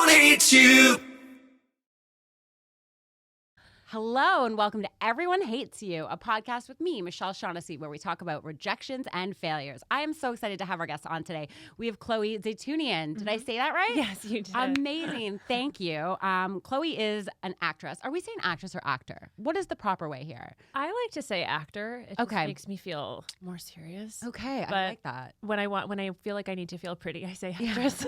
Hates You. Hello and welcome to Everyone Hates You, a podcast with me, Michelle Shaughnessy, where we talk about rejections and failures. I am so excited to have our guests on today. We have Chloe Zeitounian. Did I say that right? Yes, you did. Amazing. Thank you. Chloe is an actress. Are we saying actress or actor? What is the proper way here? I like to say actor. It just makes me feel more serious. Okay, But I like that. When I feel like I need to feel pretty, I say actress.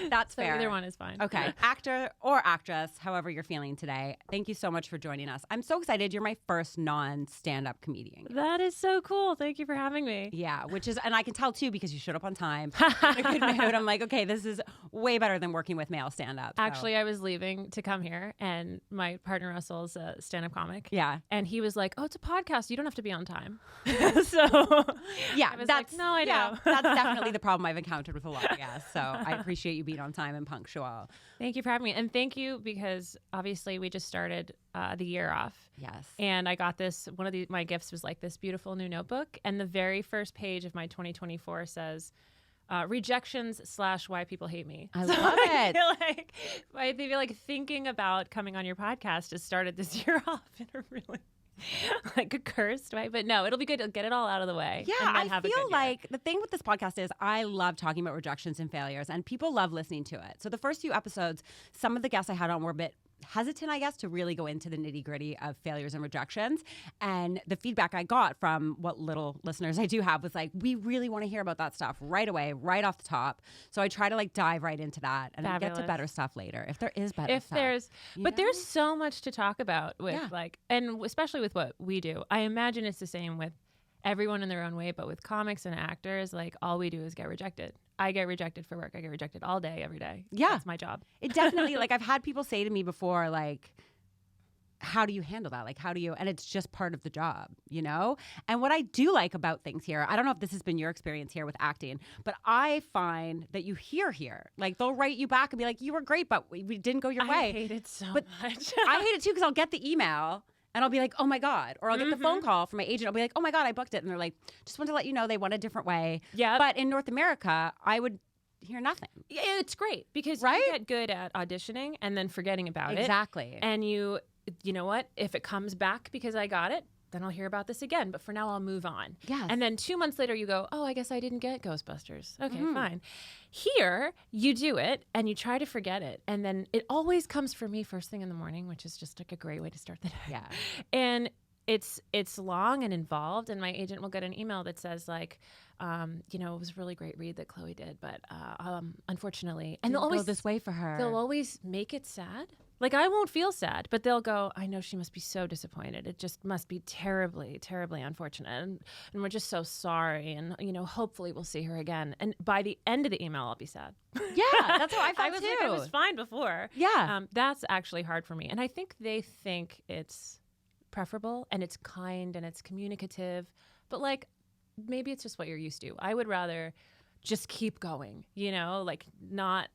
That's so fair. Either one is fine. Okay, actor or actress, however you're feeling today. Thank you so much for joining us. I'm so excited. You're my first non-stand-up comedian. That is so cool. Thank you for having me. Yeah, which is, and I can tell too because you showed up on time. In a good mood. I'm like, okay, this is way better than working with male stand-up. So. Actually, I was leaving to come here, and my partner Russell's a stand-up comic. Yeah, and he was like, "Oh, it's a podcast. You don't have to be on time." so yeah, I was that's like, no, I do. That's definitely the problem I've encountered with a lot of guests. So I appreciate you being on time and punctual. Thank you for having me, and thank you because obviously we just started the year off. Yes. And I got this, one of my gifts was like this beautiful new notebook. And the very first page of my 2024 says, rejections / why people hate me. I love it. I feel like thinking about coming on your podcast has started this year off in a really like a cursed way. But no, it'll be good to get it all out of the way. Yeah, and then I have a feel good like the thing with this podcast is I love talking about rejections and failures, and people love listening to it. So the first few episodes, some of the guests I had on were a bit hesitant, I guess, to really go into the nitty-gritty of failures and rejections. And the feedback I got from what little listeners I do have was like, we really want to hear about that stuff right away, right off the top. So I try to like dive right into that and then get to better stuff later if there is better stuff. There's so much to talk about with like, and especially with what we do. I imagine it's the same with everyone in their own way, but with comics and actors, like all we do is get rejected. I get rejected for work. I get rejected all day, every day. Yeah. That's my job. It definitely, like I've had people say to me before, like, how do you handle that? Like, how do you, and it's just part of the job, you know? And what I do like about things here, I don't know if this has been your experience here with acting, but I find that you hear here, like they'll write you back and be like, you were great, but we didn't go your way. I hate it so much. I hate it too because I'll get the email and I'll be like, oh my God. Or I'll get the phone call from my agent. I'll be like, oh my God, I booked it. And they're like, just want to let you know they went a different way. Yeah. But in North America, I would hear nothing. Yeah, it's great because right? you get good at auditioning and then forgetting about it. Exactly. And you know what? If it comes back because I got it, then I'll hear about this again. But for now, I'll move on. Yes. And then 2 months later, you go, oh, I guess I didn't get Ghostbusters. Okay, fine. Here, you do it and you try to forget it. And then it always comes for me first thing in the morning, which is just like a great way to start the day. Yeah. And it's long and involved. And my agent will get an email that says like, it was a really great read that Chloe did, but unfortunately, and they'll always go this way for her. They'll always make it sad. Like I won't feel sad, but they'll go, I know she must be so disappointed. It just must be terribly, terribly unfortunate. And we're just so sorry. And, hopefully we'll see her again. And by the end of the email, I'll be sad. Yeah, that's how I felt was too. Like, I was fine before. Yeah. That's actually hard for me. And I think they think it's preferable and it's kind and it's communicative. But like, maybe it's just what you're used to. I would rather just keep going, like not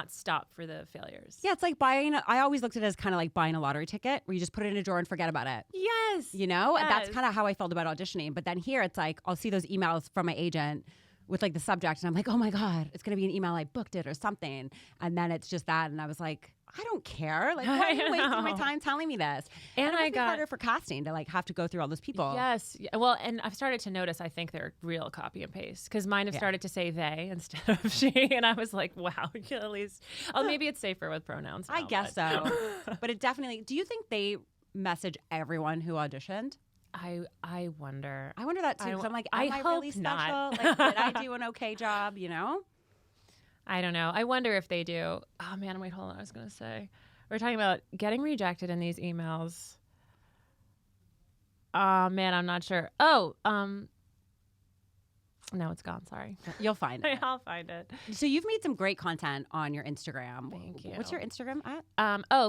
stop for the failures. Yeah, it's like I always looked at it as kind of like buying a lottery ticket where you just put it in a drawer and forget about it. Yes. And that's kind of how I felt about auditioning. But then here it's like, I'll see those emails from my agent with like the subject and I'm like, oh my God, it's going to be an email, I booked it or something. And then it's just that. And I was like, I don't care. Like, why are you wasting my time telling me this? And it got harder for casting to like have to go through all those people. Yes. Well, and I've started to notice, I think they're real copy and paste because mine have started to say they instead of she. And I was like, wow, at least, maybe it's safer with pronouns now, I guess so. But it definitely, do you think they message everyone who auditioned? I wonder. I wonder that too. Because I'm like, am I hope really special? not. Like, did I do an okay job, I don't know. I wonder if they do. Oh, man, wait, hold on. I was going to say. We're talking about getting rejected in these emails. Oh, man, I'm not sure. Oh, no, it's gone. Sorry. You'll find it. I'll find it. So you've made some great content on your Instagram. Thank you. What's your Instagram at?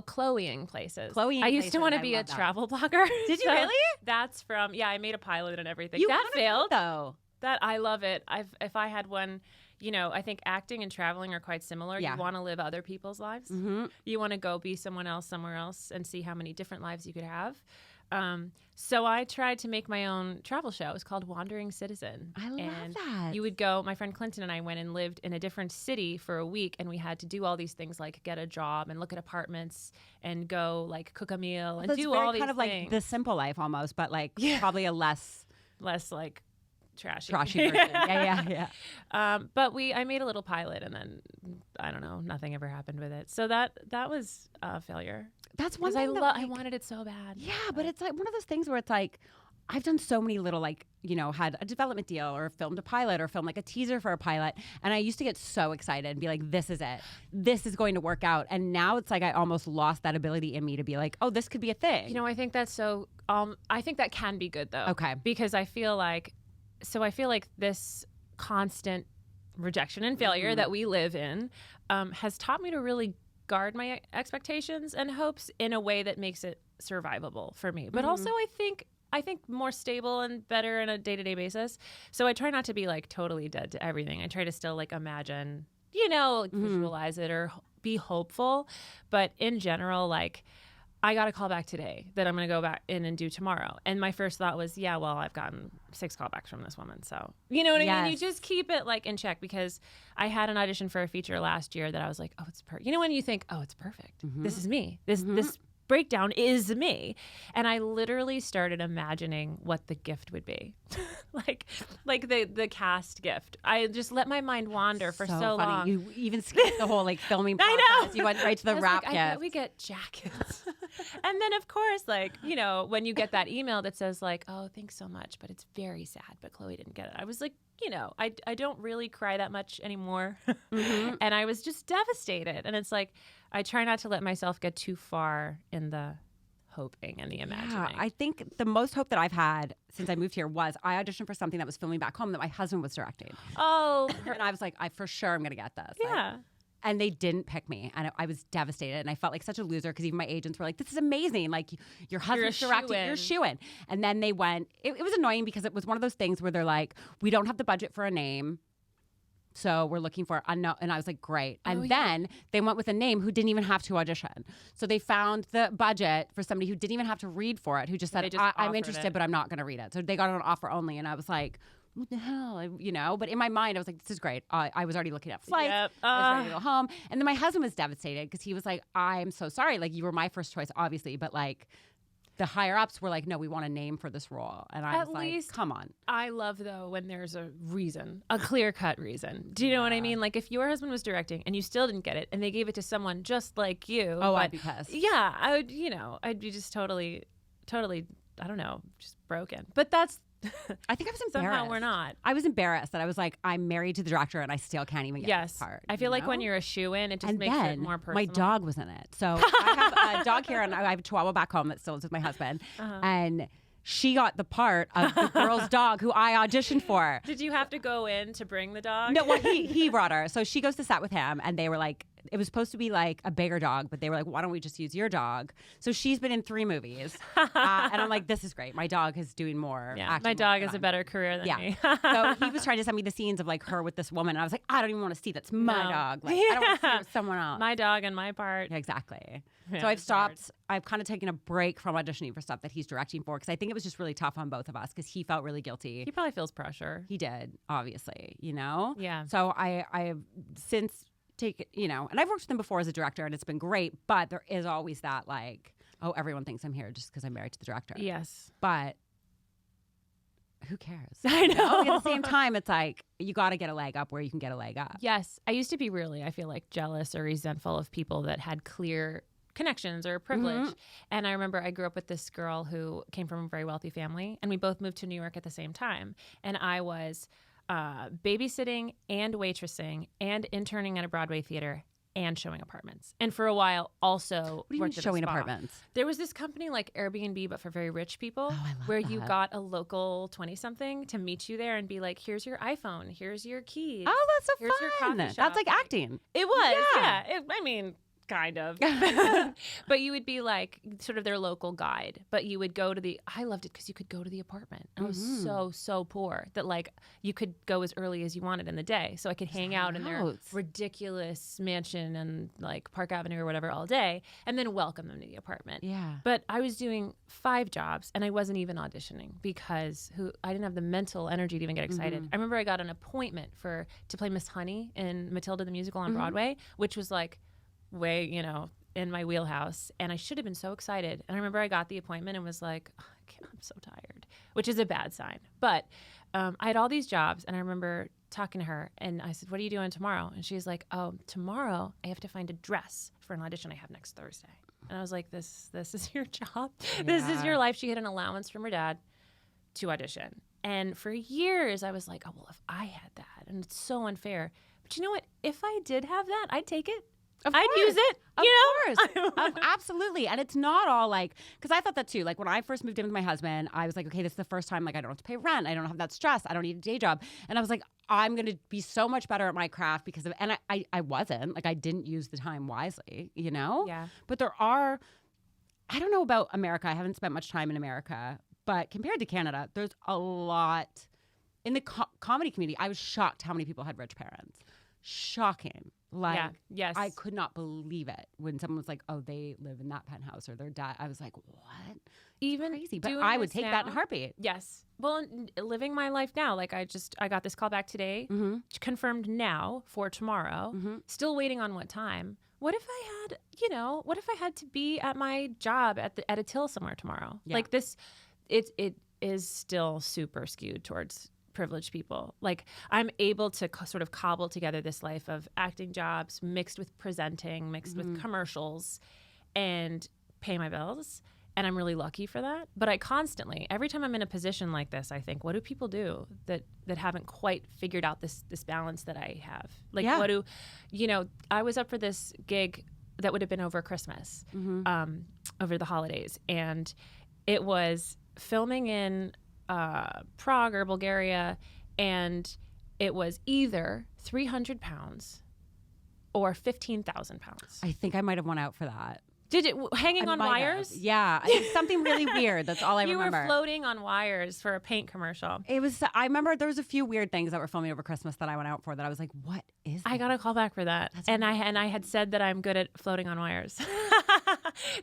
Chloeing places. Chloeing I used places. to want I to be a love that. travel blogger. Did you really? That's from, I made a pilot and everything. You that kinda failed. did, though. That I love it. If I had one, I think acting and traveling are quite similar. Yeah. You want to live other people's lives. Mm-hmm. You want to go be someone else somewhere else and see how many different lives you could have. So I tried to make my own travel show. It was called Wandering Citizen. I love and that. You would go, my friend Clinton and I went and lived in a different city for a week, and we had to do all these things like get a job and look at apartments and go like cook a meal and do all these kind of things. like The Simple Life almost, but like probably a less like trashy version. Yeah. But I made a little pilot, and then I don't know, nothing ever happened with it. So that was a failure. That's one Because thing I wanted it so bad. Yeah, but it's like one of those things where it's like, I've done so many little, like, had a development deal or filmed a pilot or filmed like a teaser for a pilot. And I used to get so excited and be like, this is it. This is going to work out. And now it's like I almost lost that ability in me to be like, oh, this could be a thing. I think that's so, I think that can be good though. Okay. Because I feel like this constant rejection and failure that we live in has taught me to really guard my expectations and hopes in a way that makes it survivable for me. But also I think more stable and better on a day-to-day basis. So I try not to be like totally dead to everything. I try to still like imagine, visualize it or be hopeful. But in general, like I got a call back today that I'm going to go back in and do tomorrow. And my first thought was, yeah, well, I've gotten 6 callbacks from this woman. So, you know what I mean? You just keep it like in check, because I had an audition for a feature last year that I was like, oh, it's perfect. When you think, oh, it's perfect. This is me. This breakdown is me. And I literally started imagining what the gift would be. like the cast gift. I just let my mind wander for so funny. long. You even skipped the whole like filming process. I know. You went right to the wrap gift. I bet we get jackets. And then of course, like, when you get that email that says like, oh, thanks so much, but it's very sad, but Chloe didn't get it. I was like, I don't really cry that much anymore. And I was just devastated. And it's like, I try not to let myself get too far in the hoping and the imagining. Yeah, I think the most hope that I've had since I moved here was I auditioned for something that was filming back home that my husband was directing. Oh. And I was like, for sure I'm going to get this. Yeah. And they didn't pick me. And I was devastated. And I felt like such a loser because even my agents were like, this is amazing. Like, your husband's directing. You're a shoo-in. And then they went, it was annoying because it was one of those things where they're like, we don't have the budget for a name. So we're looking for unknown. And I was like, great. And then they went with a name who didn't even have to audition. So they found the budget for somebody who didn't even have to read for it, who just said, I'm interested, but I'm not going to read it. So they got it on offer only. And I was like, what the hell? But in my mind, I was like, this is great. I was already looking at flights. I was ready to go home. And then my husband was devastated because he was like, I'm so sorry. Like, you were my first choice, obviously. But like, the higher ups were like, no, we want a name for this role. And I was like, come on. I love, though, when there's a reason, a clear-cut reason. Do you know what I mean? Like, if your husband was directing and you still didn't get it and they gave it to someone just like you. Oh, I'd be pissed. Yeah, I would, I'd be just totally, I don't know, just broken. But that's... I think I was embarrassed. Somehow we're not. I was embarrassed that I was like, I'm married to the director and I still can't even get this part. I feel like when you're a shoo-in, it just makes it more personal. My dog was in it. So I have a dog here and I have a Chihuahua back home that still lives with my husband. And she got the part of the girl's dog who I auditioned for. Did you have to go in to bring the dog? No, well, he brought her. So she goes to set with him and they were like, it was supposed to be like a bigger dog, but they were like, why don't we just use your dog? So she's been in 3 movies. And I'm like, this is great. My dog is doing more. Yeah, my dog has a better career than me. So he was trying to send me the scenes of like her with this woman. And I was like, I don't even want to see. That's my dog. Like, I don't want to see it with someone else. My dog and my part. Exactly. So I've stopped. I've kind of taken a break from auditioning for stuff that he's directing for because I think it was just really tough on both of us because he felt really guilty. He probably feels pressure. He did, obviously, Yeah. So I have since taken, and I've worked with him before as a director and it's been great, but there is always that like, oh, everyone thinks I'm here just because I'm married to the director. Yes. But who cares? I know. At the same time, it's like, you got to get a leg up where you can get a leg up. Yes. I used to be really, I feel like, jealous or resentful of people that had clear connections or privilege. And I remember I grew up with this girl who came from a very wealthy family and we both moved to New York at the same time. And I was babysitting and waitressing and interning at a Broadway theater and showing apartments. And for a while also what do you mean showing apartments? There was this company like Airbnb, but for very rich people, where you got a local 20-something to meet you there and be like, here's your iPhone, here's your keys. Oh, that's so here's fun. Your coffee shop. That's like acting. It was, yeah. I mean, kind of. But you would be like sort of their local guide. But you would go to I loved it because you could go to the apartment. I was so poor that like you could go as early as you wanted in the day. So I could hang out in their ridiculous mansion and like Park Avenue or whatever all day and then welcome them to the apartment. Yeah. But I was doing 5 jobs and I wasn't even auditioning because I didn't have the mental energy to even get excited. I remember I got an appointment to play Miss Honey in Matilda the musical on Broadway, which was like way, in my wheelhouse. And I should have been so excited. And I remember I got the appointment and was like, oh, I'm so tired, which is a bad sign. But I had all these jobs. And I remember talking to her and I said, what are you doing tomorrow? And she's like, oh, tomorrow I have to find a dress for an audition I have next Thursday. And I was like, this is your job? Yeah. This is your life? She had an allowance from her dad to audition. And for years I was like, oh, well, if I had that, and it's so unfair. But you know what? If I did have that, I'd take it. I'd use it. Of course. Absolutely. And it's not all like, because I thought that too. Like when I first moved in with my husband, I was like, okay, this is the first time like I don't have to pay rent. I don't have that stress. I don't need a day job. And I was like, I'm going to be so much better at my craft because of, and I wasn't, like I didn't use the time wisely, Yeah. But there are, I don't know about America. I haven't spent much time in America, but compared to Canada, there's a lot in the comedy community. I was shocked how many people had rich parents. Shocking. Like, yes. I could not believe it when someone was like, oh, they live in that penthouse or their dad. I was like, what? Even crazy. But I would take that in a heartbeat. Yes. Well, living my life now, like I got this call back today, confirmed now for tomorrow, still waiting on what time. What if I had to be at my job at a till somewhere tomorrow? Yeah. Like this, it is still super skewed towards privileged people. Like I'm able to sort of cobble together this life of acting jobs mixed with presenting, mixed with commercials, and pay my bills. And I'm really lucky for that. But I constantly, every time I'm in a position like this, I think, what do people do that haven't quite figured out this balance that I have? Like, what do, I was up for this gig that would have been over Christmas, over the holidays. And it was filming in Prague or Bulgaria, and it was either 300 pounds or 15,000 pounds. I think I might have won out for that. Did it hanging on wires? Yeah, it's something really weird. That's all I remember. You were floating on wires for a paint commercial. It was. I remember there was a few weird things that were filming over Christmas that I went out for that I was like, "What is that?" I got a call back for that, and I had said that I'm good at floating on wires.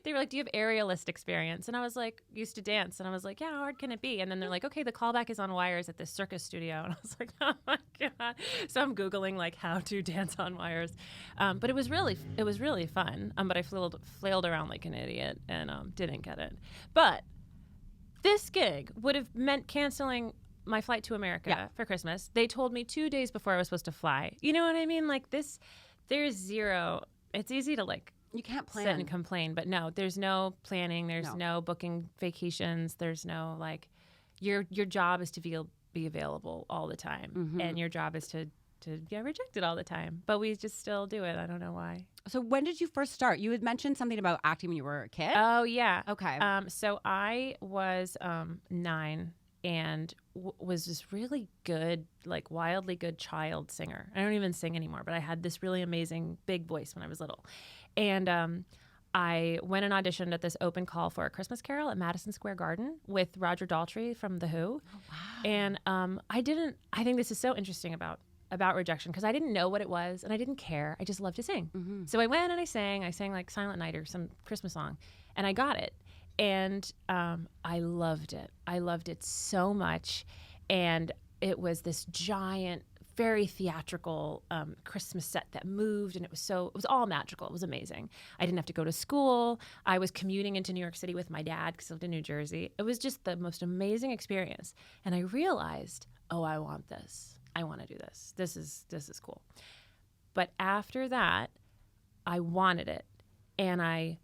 They were like, "Do you have aerialist experience?" And I was like, "Used to dance." And I was like, "Yeah, how hard can it be?" And then they're like, "Okay, the callback is on wires at this circus studio." And I was like, "Oh my god!" So I'm googling like how to dance on wires, but it was really fun. But I flailed around like an idiot and didn't get it. But this gig would have meant canceling my flight to America for Christmas. They told me 2 days before I was supposed to fly. You know what I mean? Like this, there's zero. It's easy to like. You can't plan. Sit and complain, but no, there's no planning. There's no booking vacations. There's no like, your job is to be available all the time, and your job is to get rejected all the time. But we just still do it. I don't know why. So when did you first start? You had mentioned something about acting when you were a kid. Oh yeah. Okay. So I was 9 and was this really good, like wildly good child singer. I don't even sing anymore, but I had this really amazing big voice when I was little. And I went and auditioned at this open call for A Christmas Carol at Madison Square Garden with Roger Daltrey from The Who. Oh, wow. And I think this is so interesting about rejection because I didn't know what it was and I didn't care. I just loved to sing. So I went and I sang like Silent Night or some Christmas song, and I got it. And I loved it. I loved it so much. And it was this giant, very theatrical Christmas set that moved, and it was all magical. It was amazing. I didn't have to go to school. I was commuting into New York City with my dad because I lived in New Jersey. It was just the most amazing experience. And I realized, oh, I want this. I want to do this. This is cool. But after that, I wanted it, and I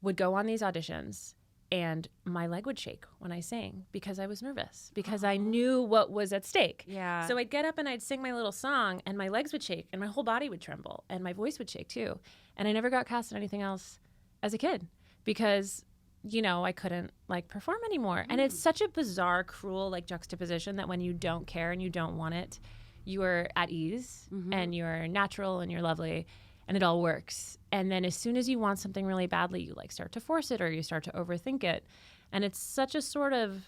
would go on these auditions. And my leg would shake when I sang because I was nervous, because I knew what was at stake. Yeah. So I'd get up and I'd sing my little song, and my legs would shake, and my whole body would tremble, and my voice would shake too. And I never got cast in anything else as a kid because, I couldn't like perform anymore. And it's such a bizarre, cruel like juxtaposition that when you don't care and you don't want it, you are at ease and you're natural and you're lovely. and it all works. And then as soon as you want something really badly, you like start to force it or you start to overthink it. And it's such a sort of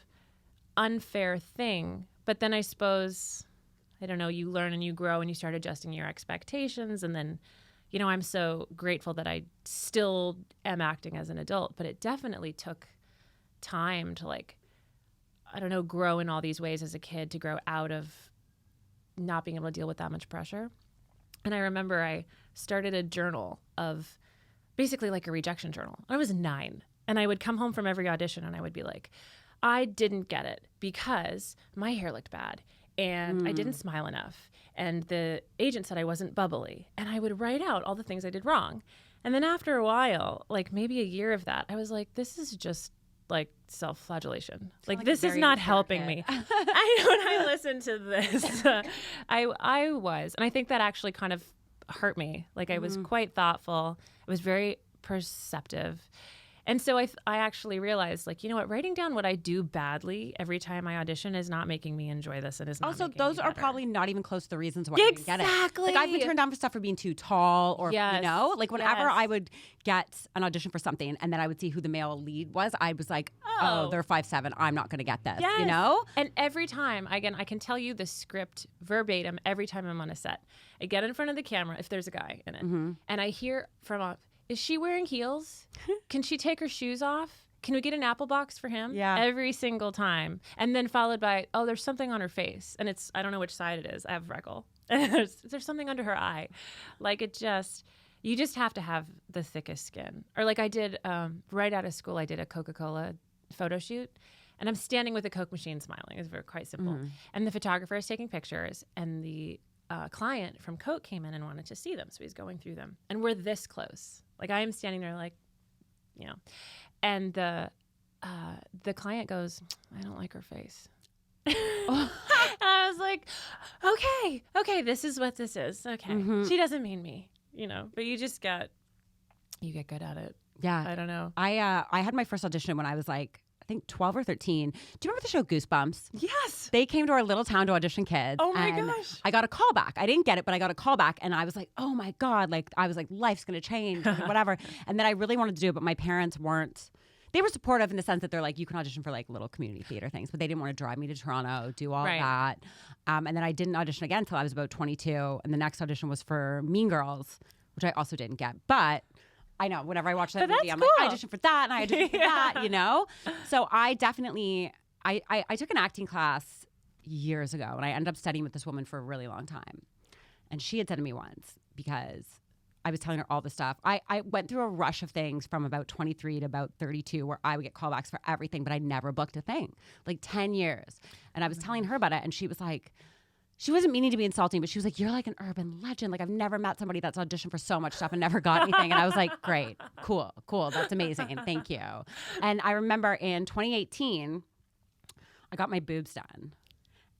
unfair thing. But then I suppose, I don't know, you learn and you grow and you start adjusting your expectations. And then, you know, I'm so grateful that I still am acting as an adult, but it definitely took time to like, I don't know, grow in all these ways as a kid, to grow out of not being able to deal with that much pressure. And I remember I started a journal of basically like a rejection journal. I was 9 and I would come home from every audition and I would be like, I didn't get it because my hair looked bad and I didn't smile enough. And the agent said I wasn't bubbly. And I would write out all the things I did wrong. And then after a while, like maybe a year of that, I was like, this is just like self-flagellation. Like this is not helping me. When I listened to this, I was, and I think that actually kind of hurt me. Like I was quite thoughtful. I was very perceptive. And so I actually realized, like, you know what, writing down what I do badly every time I audition is not making me enjoy this and is not also, making those me are better. probably not even close to the reasons why I didn't get it. Exactly. Like, I've been turned down for stuff for being too tall or, Yes. you know, like whenever Yes. I would get an audition for something and then I would see who the male lead was, I was like, oh, they're 5'7". I'm not going to get this, Yes. you know? And every time, again, I can tell you the script verbatim every time I'm on a set. I get in front of the camera, if there's a guy in it, and I hear from off, is she wearing heels? Can she take her shoes off? Can we get an apple box for him? Yeah. Every single time. And then followed by, oh, there's something on her face. And it's, I don't know which side it is. I have a freckle. there's something under her eye. Like it just, you just have to have the thickest skin. Or like I did, right out of school, I did a Coca-Cola photo shoot. And I'm standing with a Coke machine smiling. It's very quite simple. And the photographer is taking pictures. And the client from Coke came in and wanted to see them. So he's going through them. And we're this close. Like I am standing there like, you know. And the client goes, I don't like her face. And I was like, okay, this is what this is. Okay. She doesn't mean me, you know, but you get good at it. Yeah. I don't know. I had my first audition when I was like, I think 12 or 13. Do you remember the show Goosebumps? Yes. They came to our little town to audition kids. Oh my and gosh. I got a call back. I didn't get it, but I got a call back and I was like, oh my God. Like I was like, life's going to change, like, whatever. And then I really wanted to do it, but my parents weren't. They were supportive in the sense that they're like, you can audition for like little community theater things, but they didn't want to drive me to Toronto, do all that. And then I didn't audition again until I was about 22. And the next audition was for Mean Girls, which I also didn't get. But I know whenever I watch that movie, I'm like, I auditioned for that and I auditioned for that, you know? So I definitely, I took an acting class years ago and I ended up studying with this woman for a really long time. And she had said to me once, because I was telling her all the stuff. I went through a rush of things from about 23 to about 32 where I would get callbacks for everything, but I never booked a thing, like 10 years. And I was telling her about it and she was like, she wasn't meaning to be insulting, but she was like, you're like an urban legend. Like I've never met somebody that's auditioned for so much stuff and never got anything. And I was like, great, cool. That's amazing. Thank you. And I remember in 2018, I got my boobs done.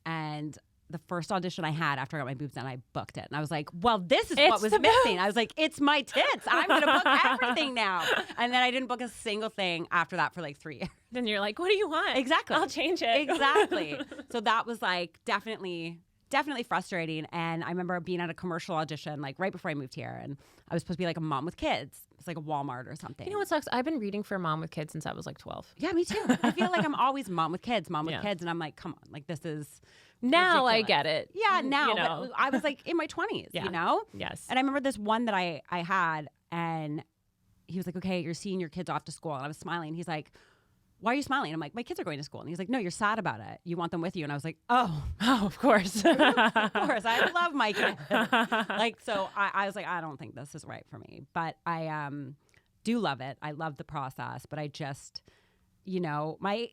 And the first audition I had after I got my boobs done, I booked it. And I was like, well, this is what was missing. I was like, it's my tits. I'm going to book everything now. And then I didn't book a single thing after that for like 3 years. Then you're like, what do you want? Exactly. I'll change it. Exactly. So that was like definitely frustrating. And I remember being at a commercial audition like right before I moved here. And I was supposed to be like a mom with kids. It's like a Walmart or something. You know what sucks? I've been reading for Mom with Kids since I was like 12. Yeah, me too. I feel like I'm always mom with kids. And I'm like, come on, like this is now ridiculous. I get it. Yeah, now. You know. But I was like in my 20s, you know? Yes. And I remember this one that I had and he was like, okay, you're seeing your kids off to school. And I was smiling. He's like, why are you smiling? I'm like, my kids are going to school. And he's like, no, you're sad about it. You want them with you. And I was like, oh, of course. of course. I love my kids. Like, so I was like, I don't think this is right for me. But I do love it. I love the process. But I just, you know, my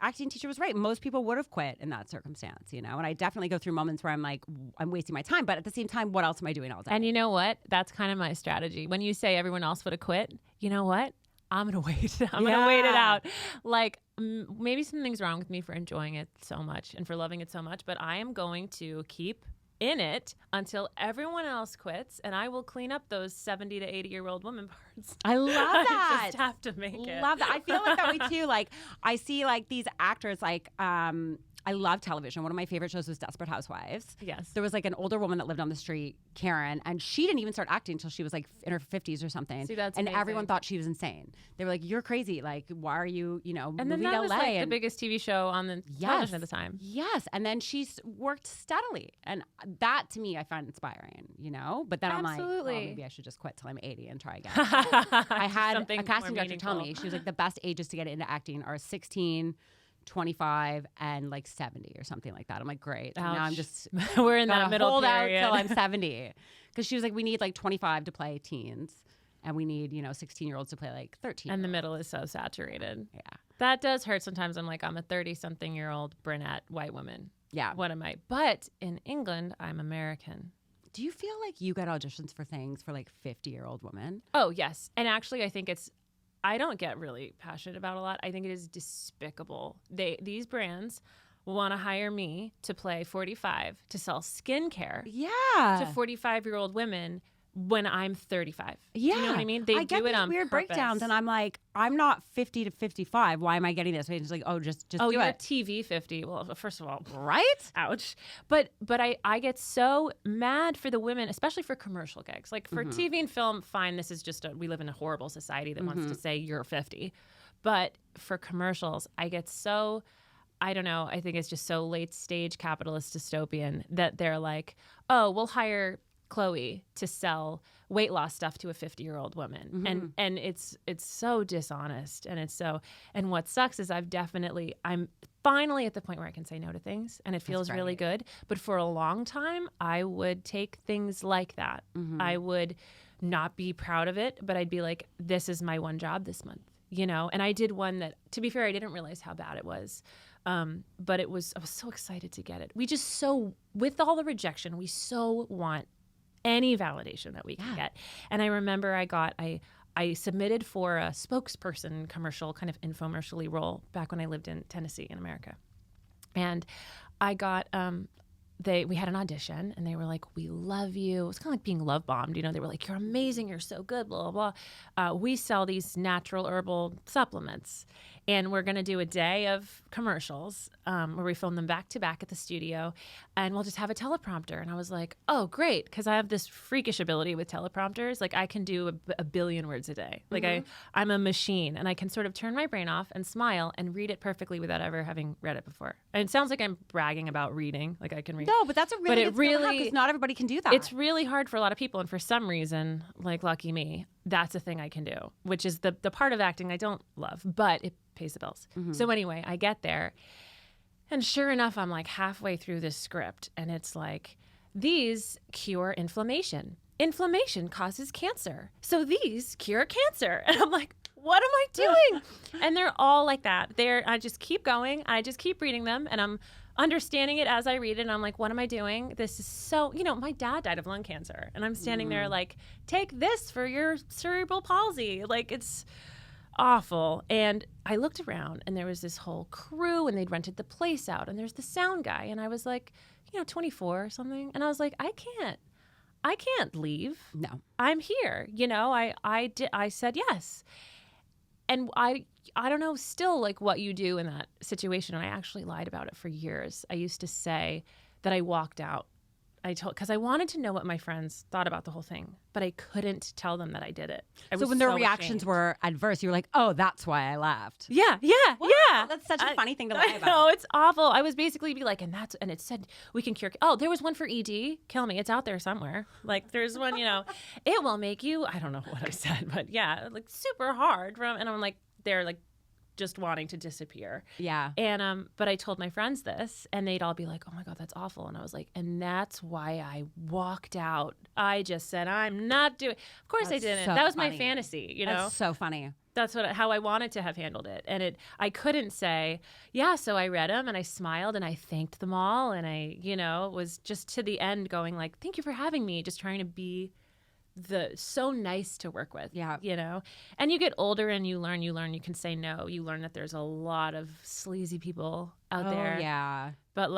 acting teacher was right. Most people would have quit in that circumstance, you know? And I definitely go through moments where I'm like, I'm wasting my time. But at the same time, what else am I doing all day? And you know what? That's kind of my strategy. When you say everyone else would have quit, you know what? I'm going to wait. I'm going to wait it out. Like maybe something's wrong with me for enjoying it so much and for loving it so much, but I am going to keep in it until everyone else quits, and I will clean up those 70 to 80-year-old woman parts. I love that. I just have to make it. Love that. I feel like that way too. Like I see like these actors like I love television. One of my favorite shows was Desperate Housewives. Yes. There was like an older woman that lived on the street, Karen, and she didn't even start acting until she was like in her 50s or something. See, that's and amazing. everyone thought she was insane. They were like, "You're crazy. Like, why are you, And then moving that to was LA?" like the And biggest TV show on the television at the time. Yes. And then she's worked steadily. And that to me, I find inspiring, But then I'm like, well, maybe I should just quit till I'm 80 and try again. I had a casting director tell me, she was like, the best ages to get into acting are 16, 25, and like 70 or something like that. I'm like, great. So now I'm just we're in that middle hold period. out till I'm 70. Because she was like, we need like 25 to play teens. And we need, 16-year-olds to play like 13. And the middle is so saturated. Yeah. That does hurt sometimes. I'm like, I'm a 30-something-year-old brunette white woman. Yeah. What am I? But in England, I'm American. Do you feel like you get auditions for things for like 50-year-old women? Oh, yes. And actually, I think I don't get really passionate about a lot. I think it is despicable. These brands want to hire me to play 45 to sell skincare Yeah. to 45-year-old women when I'm 35. Yeah. Do you know what I mean? I get do it these on weird purpose. breakdowns, and I'm like, I'm not 50 to 55. Why am I getting this? And it's like, just do you're it. TV 50. Well, first of all, Right? ouch. But I get so mad for the women, especially for commercial gigs. Like for TV and film, fine, this is just we live in a horrible society that wants to say you're 50. But for commercials, I get so, I don't know, I think it's just so late stage capitalist dystopian that they're like, oh, we'll hire Chloe to sell weight loss stuff to a 50-year-old woman. And it's so dishonest, and what sucks is I'm finally at the point where I can say no to things, and it feels really good. But for a long time, I would take things like that. I would not be proud of it, but I'd be like, this is my one job this month, And I did one that, to be fair, I didn't realize how bad it was. But I was so excited to get it. We just with all the rejection, we so want any validation that we can get. And I remember I submitted for a spokesperson commercial, kind of infomercially role back when I lived in Tennessee in America. And I got, we had an audition, and they were like, we love you. It was kind of like being love bombed. They were like, you're amazing. You're so good, blah, blah, blah. We sell these natural herbal supplements, and we're going to do a day of commercials where we film them back to back at the studio, and we'll just have a teleprompter. And I was like, oh, great, because I have this freakish ability with teleprompters. Like I can do a billion words a day. Like I'm a machine, and I can sort of turn my brain off and smile and read it perfectly without ever having read it before. And it sounds like I'm bragging about reading. Like I can read. No, but that's a really good skill to have, because not everybody can do that. It's really hard for a lot of people, and for some reason, like lucky me, that's a thing I can do, which is the part of acting I don't love, but it pays the bills. So anyway, I get there, and sure enough, I'm like halfway through this script, and it's like, these cure inflammation. Inflammation causes cancer. So these cure cancer. And I'm like, what am I doing? And they're all like that. I just keep going. I just keep reading them, and I'm understanding it as I read it. And I'm like, what am I doing? This is so, my dad died of lung cancer, and I'm standing there like, take this for your cerebral palsy. Like, it's awful. And I looked around, and there was this whole crew, and they'd rented the place out, and there's the sound guy. And I was like, 24 or something. And I was like, I can't leave. No. I'm here. I said yes. And I don't know still like what you do in that situation. And I actually lied about it for years. I used to say that I walked out. Because I wanted to know what my friends thought about the whole thing, but I couldn't tell them that I did it. So when their reactions were adverse, you were like, oh, that's why I laughed. Yeah. That's such a funny thing to lie about. No, it's awful. I was basically be like, and it said we can cure. Oh, there was one for ED. Kill me. It's out there somewhere. Like there's one, it will make you, I don't know what I said, but yeah, like super hard. And I'm like, they're like, just wanting to disappear. Yeah. And but I told my friends this, and they'd all be like, oh my God, that's awful. And I was like, and that's why I walked out. I just said, I'm not doing. Of course I didn't. So that was funny. my fantasy, That's so funny. That's how I wanted to have handled it. And I couldn't say, yeah, so I read them and I smiled and I thanked them all. And I, was just to the end going like, thank you for having me. Just trying to be so nice to work with. Yeah. And you get older and you learn, you can say no. You learn that there's a lot of sleazy people out there. Oh, yeah. But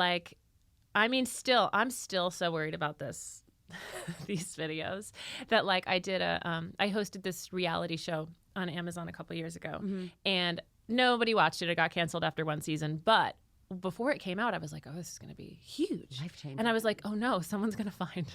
I'm still so worried about these videos that I did I hosted this reality show on Amazon a couple years ago, and nobody watched it. It got canceled after one season. But before it came out, I was like, oh, this is going to be huge. Life-changing. And I was like, oh no, someone's going to find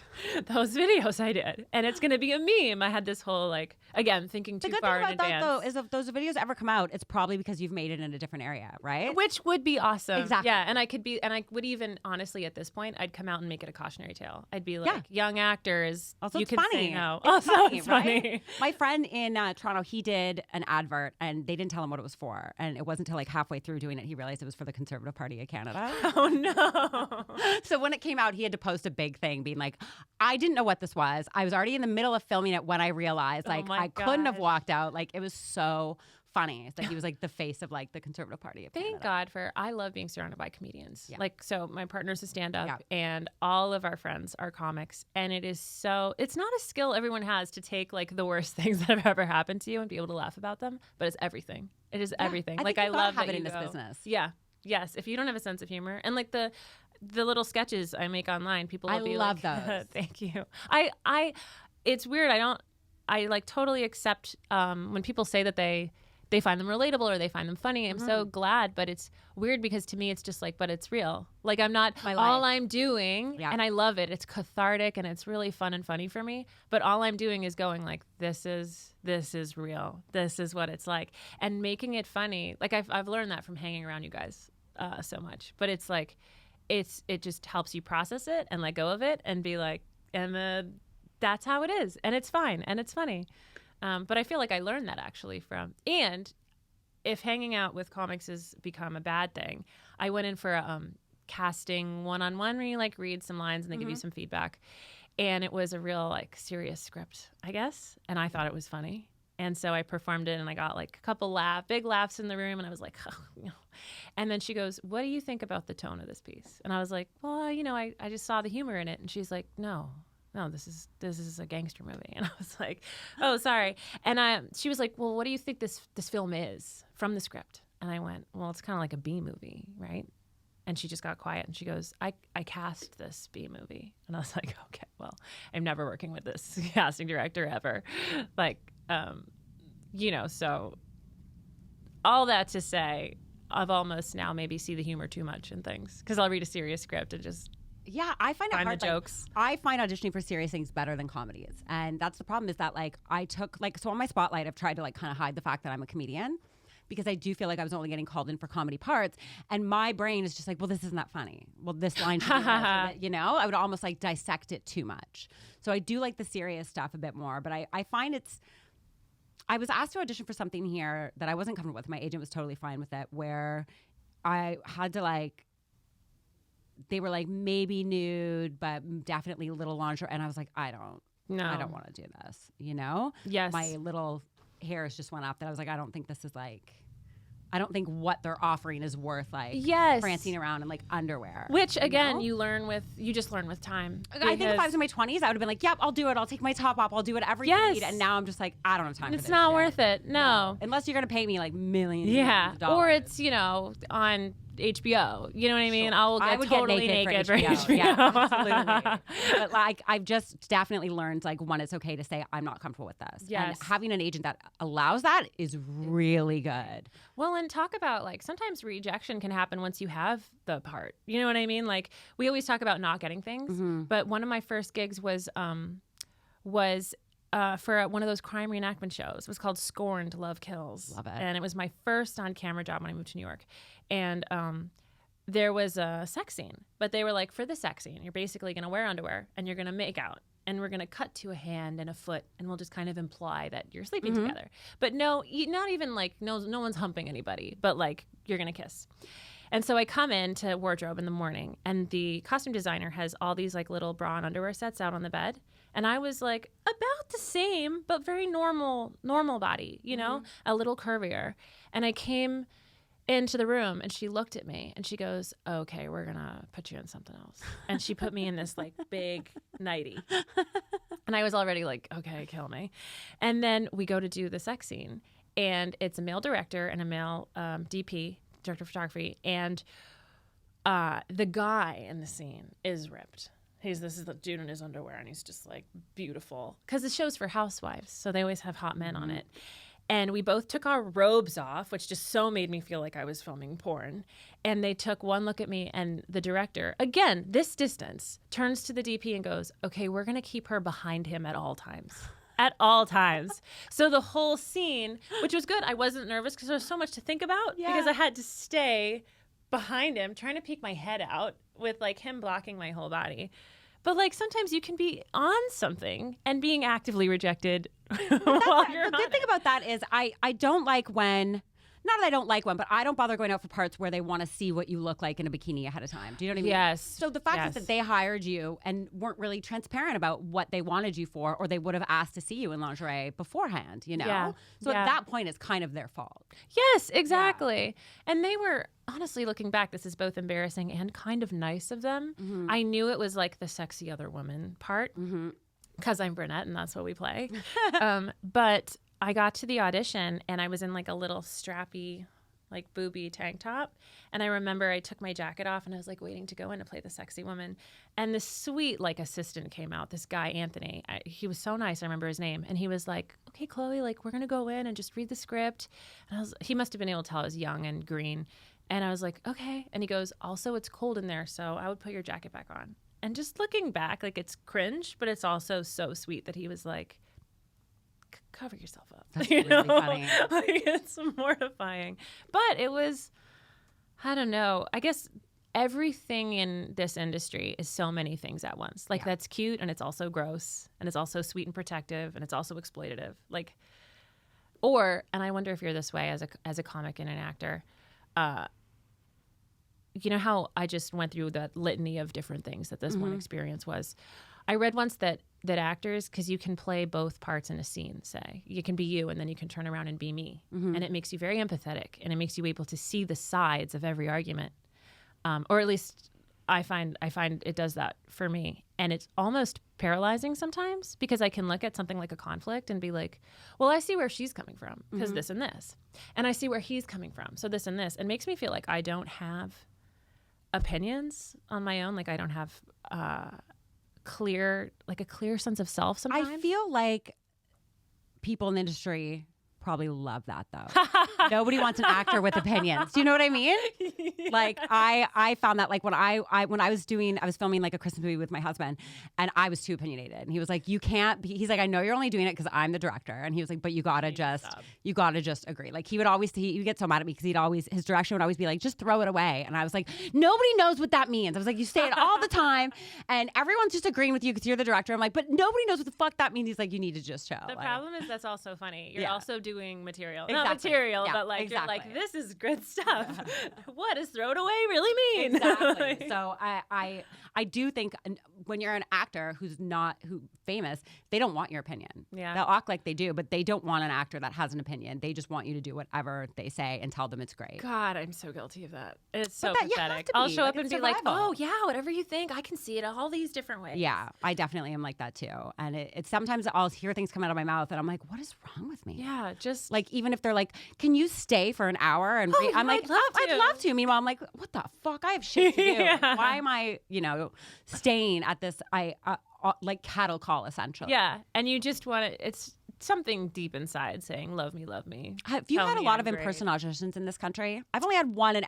those videos I did. And it's going to be a meme. I had this whole again, thinking too far in advance. The good thing about that, though, is if those videos ever come out, it's probably because you've made it in a different area, right? Which would be awesome. Exactly. Yeah, and I would even, honestly, at this point, I'd come out and make it a cautionary tale. I'd be like, young actors, also, you it's can funny. say no. It's funny, it's funny. Right? My friend in Toronto, he did an advert, and they didn't tell him what it was for. And it wasn't until halfway through doing it, he realized it was for the Conservative Party of Canada. Oh, no. So when it came out, he had to post a big thing being like, I didn't know what this was. I was already in the middle of filming it when I realized, I couldn't have walked out. It was so funny. It's like he was like the face of the Conservative Party of Canada. Thank God I love being surrounded by comedians. Yeah. So my partner's a stand-up and all of our friends are comics. And it's not a skill everyone has to take the worst things that have ever happened to you and be able to laugh about them, but it's everything. It is everything. I love that it in this business. Yeah. Yes. If you don't have a sense of humor and the little sketches I make online, people will be love those. Thank you. It's weird. I totally accept when people say that they find them relatable or they find them funny. I'm so glad, but it's weird because to me it's just but it's real. I'm not all I'm doing, and I love it. It's cathartic and it's really fun and funny for me. But all I'm doing is going this is real. This is what it's like, and making it funny. I've learned that from hanging around you guys so much. But it's it just helps you process it and let go of it and be that's how it is, and it's fine and it's funny. But I feel I learned that actually and if hanging out with comics has become a bad thing, I went in for a casting one-on-one where you read some lines and they give you some feedback. And it was a real serious script, I guess. And I thought it was funny. And so I performed it and I got a couple big laughs in the room. And I was like, oh. And then she goes, what do you think about the tone of this piece? And I was like, well, I just saw the humor in it. And she's like, no, this is a gangster movie. And I was like, oh, sorry. And she was like, well, what do you think this film is from the script? And I went, well, it's kind of like a B movie, right? And she just got quiet and she goes, I cast this B movie. And I was like, okay, well, I'm never working with this casting director ever. So all that to say, I've almost now maybe see the humor too much in things because I'll read a serious script and just I find it hard. The jokes. I find auditioning for serious things better than comedies, and that's the problem. Is that I took so on my Spotlight, I've tried to kind of hide the fact that I'm a comedian, because I do feel I was only getting called in for comedy parts, and my brain is just well, this isn't that funny. Well, this line should be this, I would almost dissect it too much. So I do the serious stuff a bit more, but I find I was asked to audition for something here that I wasn't comfortable with. My agent was totally fine with it, where I had to they were maybe nude, but definitely a little lingerie. And I was like, I don't want to do this, Yes. My little hairs just went up that I was like, I don't think this is I don't think what they're offering is worth prancing around in underwear. Which again, you just learn with time. I think if I was in my 20s, I would have been yep, I'll do it. I'll take my top off. I'll do whatever you need. And now I'm just I don't have time for this. It's not worth it. No. Unless you're going to pay me millions of dollars. Or it's, on HBO. You know what I mean? Sure. I would totally get naked for HBO. Yeah, absolutely. But I've just definitely learned when it's okay to say I'm not comfortable with this. Yes. And having an agent that allows that is really good. Well, and talk about sometimes rejection can happen once you have the part. You know what I mean? We always talk about not getting things, but one of my first gigs was for one of those crime reenactment shows. It was called Scorned, Love Kills. Love it. And it was my first on-camera job when I moved to New York. And there was a sex scene. But they were for the sex scene, you're basically going to wear underwear and you're going to make out. And we're going to cut to a hand and a foot and we'll just kind of imply that you're sleeping together. But no, not even no one's humping anybody, but you're going to kiss. And so I come into wardrobe in the morning and the costume designer has all these little bra and underwear sets out on the bed. And I was about the same, but very normal body, a little curvier. And I came into the room and she looked at me and she goes, okay, we're going to put you in something else. And she put me in this big nightie. And I was already okay, kill me. And then we go to do the sex scene and it's a male director and a male DP, director of photography. And the guy in the scene is ripped. This is the dude in his underwear and he's just beautiful. Because the show's for housewives. So they always have hot men on it. And we both took our robes off, which just so made me feel like I was filming porn. And they took one look at me, and the director, again, this distance, turns to the DP and goes, okay, we're going to keep her behind him at all times. At all times. So the whole scene, which was good, I wasn't nervous because there was so much to think about because I had to stay behind him, trying to peek my head out with like him blocking my whole body. But like sometimes you can be on something and being actively rejected while you're on The good thing about that is I don't like when, not that I don't like one, but I don't bother going out for parts where they want to see what you look like in a bikini ahead of time. Do you know what I mean? Yes. So the fact is that they hired you and weren't really transparent about what they wanted you for, or they would have asked to see you in lingerie beforehand, you know? Yeah. So at that point, it's kind of their fault. Yes, exactly. Yeah. And they were, honestly, looking back, this is both embarrassing and kind of nice of them. Mm-hmm. I knew it was like the sexy other woman part because I'm brunette and that's what we play. But I got to the audition and I was in like a little strappy, like booby tank top. And I remember I took my jacket off and I was like waiting to go in to play the sexy woman. And this sweet like assistant came out, this guy, Anthony. He was so nice. I remember his name. And he was like, okay, Chloe, like we're going to go in and just read the script. And he must have been able to tell I was young and green. And I was like, okay. And he goes, also, it's cold in there, so I would put your jacket back on. And just looking back, like it's cringe, but it's also so sweet that he was like, cover yourself up. That's really funny. Like, it's mortifying. But it was, I don't know. I guess everything in this industry is so many things at once. Like that's cute and it's also gross and it's also sweet and protective and it's also exploitative. Like, and I wonder if you're this way as a comic and an actor. You know how I just went through that litany of different things that this one experience was. I read once that actors, because you can play both parts in a scene, say. You can be you and then you can turn around and be me. And it makes you very empathetic and it makes you able to see the sides of every argument. Or at least I find it does that for me. And it's almost paralyzing sometimes because I can look at something like a conflict and be like, well, I see where she's coming from because this and this. And I see where he's coming from. So this and this. It makes me feel like I don't have opinions on my own. Like I don't have a clear sense of self sometimes. I feel like people in the industry probably love that though. Nobody wants an actor with opinions. Do you know what I mean? Yeah. Like I found that like when I was filming like a Christmas movie with my husband and I was too opinionated and he was like, you can't be, he's like, I know you're only doing it because I'm the director. And he was like, but you gotta just agree. Like he would get so mad at me because his direction would always be like, just throw it away. And I was like, nobody knows what that means. I was like, you say it all the time and everyone's just agreeing with you because you're the director. I'm like, but nobody knows what the fuck that means. He's like, you need to just chill. The problem is that's also funny. You're also doing material. Exactly. Not material, but like you're like, this is good stuff. What does throw it away really mean? Exactly. So I do think when you're an actor who's famous, they don't want your opinion. Yeah. They'll act like they do, but they don't want an actor that has an opinion. They just want you to do whatever they say and tell them it's great. God, I'm so guilty of that. It's so pathetic. I'll show up and be like, oh yeah, whatever you think, I can see it all these different ways. Yeah, I definitely am like that too. And it's sometimes I'll hear things come out of my mouth and I'm like, what is wrong with me? Yeah, just like even if they're like, can you stay for an hour? And I'm like, I'd love to. Meanwhile, I'm like, what the fuck? I have shit to do. Yeah. Why am I, staying at this like cattle call essentially? Yeah, and you just want to. It's something deep inside saying, "Love me, love me." Have you had a lot of in-person auditions in this country? I've only had one, and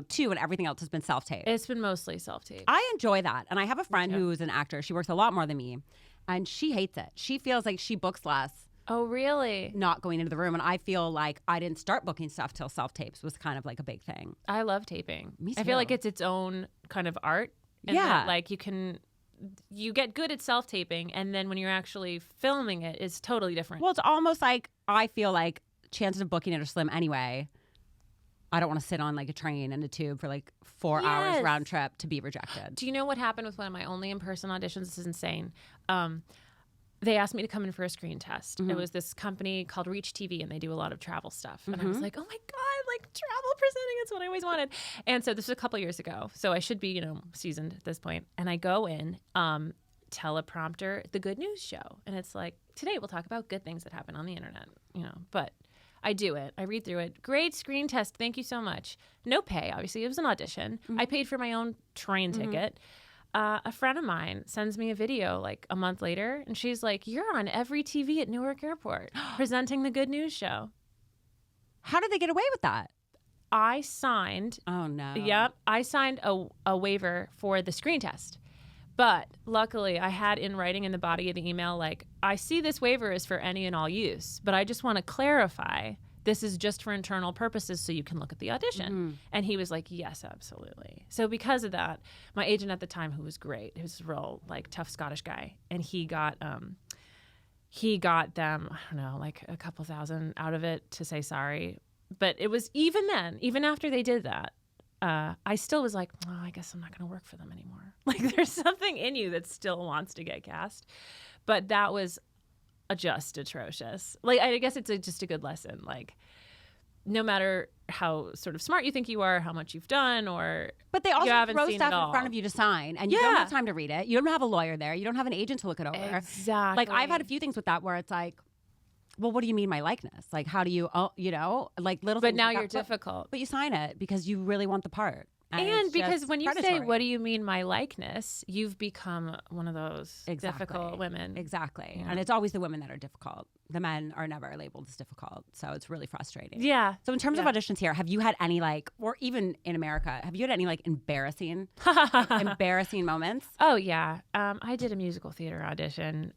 two, and everything else has been self-tape. It's been mostly self-tape. I enjoy that, and I have a friend who's an actor. She works a lot more than me, and she hates it. She feels like she books less. Oh, really? Not going into the room. And I feel like I didn't start booking stuff till self-tapes was kind of like a big thing. I love taping. Me too. I feel like it's its own kind of art. Yeah. Like you get good at self-taping and then when you're actually filming it, it's totally different. Well, it's almost like I feel like chances of booking it are slim anyway. I don't want to sit on like a train and a tube for like 4 hours round trip to be rejected. Do you know what happened with one of my only in-person auditions? This is insane. They asked me to come in for a screen test. It was this company called Reach TV, and they do a lot of travel stuff. And I was like, oh my God, like travel presenting, it's what I always wanted. And so this was a couple years ago. So I should be, seasoned at this point. And I go in, teleprompter, the good news show. And it's like, today we'll talk about good things that happen on the internet, but I do it. I read through it. Great screen test. Thank you so much. No pay, obviously. It was an audition. I paid for my own train ticket. a friend of mine sends me a video like a month later, and she's like, "You're on every TV at Newark Airport presenting the Good News Show." How did they get away with that? I signed. Oh, no. Yep. I signed a waiver for the screen test. But luckily, I had in writing in the body of the email, like, I see this waiver is for any and all use, but I just want to clarify this is just for internal purposes so you can look at the audition. Mm-hmm. And he was like, yes, absolutely. So because of that, my agent at the time, who was great, he was a real, like, tough Scottish guy, and he got them, I don't know, like a couple thousand out of it to say sorry. But it was even then, even after they did that, I still was like, oh, I guess I'm not going to work for them anymore. Like, there's something in you that still wants to get cast. But that was just atrocious. Like, I guess it's just a good lesson. Like, no matter how sort of smart you think you are, how much you've done, but they also haven't throw seen stuff it all in front of you to sign, and you don't have time to read it. You don't have a lawyer there. You don't have an agent to look it over. Exactly. Like, I've had a few things with that where it's like, well, what do you mean my likeness? Like, how do you, like little But things now like you're that. difficult. But you sign it because you really want the part. And it's because just when you say, predatory. what do you mean my likeness, you've become one of those difficult women. Exactly. Yeah. And it's always the women that are difficult. The men are never labeled as difficult. So it's really frustrating. Yeah. So in terms of auditions here, have you had any or even in America, have you had any embarrassing moments? Oh, yeah. I did a musical theater audition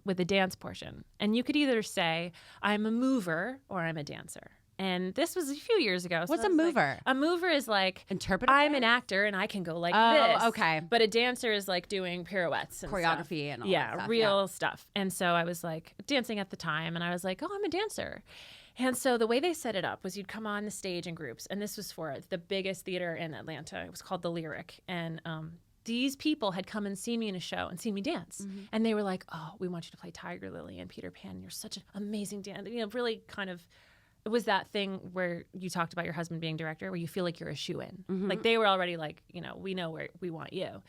with a dance portion. And you could either say, I'm a mover or I'm a dancer. And this was a few years ago. What's a mover? A mover is like, interpretive. I'm an actor and I can go like this. Okay. But a dancer is like doing pirouettes and choreography stuff. and all that stuff. Real stuff. And so I was like dancing at the time, and I was like, oh, I'm a dancer. And so the way they set it up was you'd come on the stage in groups, and this was for the biggest theater in Atlanta. It was called The Lyric. And these people had come and seen me in a show and seen me dance. Mm-hmm. And they were like, oh, we want you to play Tiger Lily and Peter Pan. You're such an amazing dancer. Really kind of, it was that thing where you talked about your husband being director, where you feel like you're a shoo-in. Mm-hmm. Like, they were already like, we know where we want you.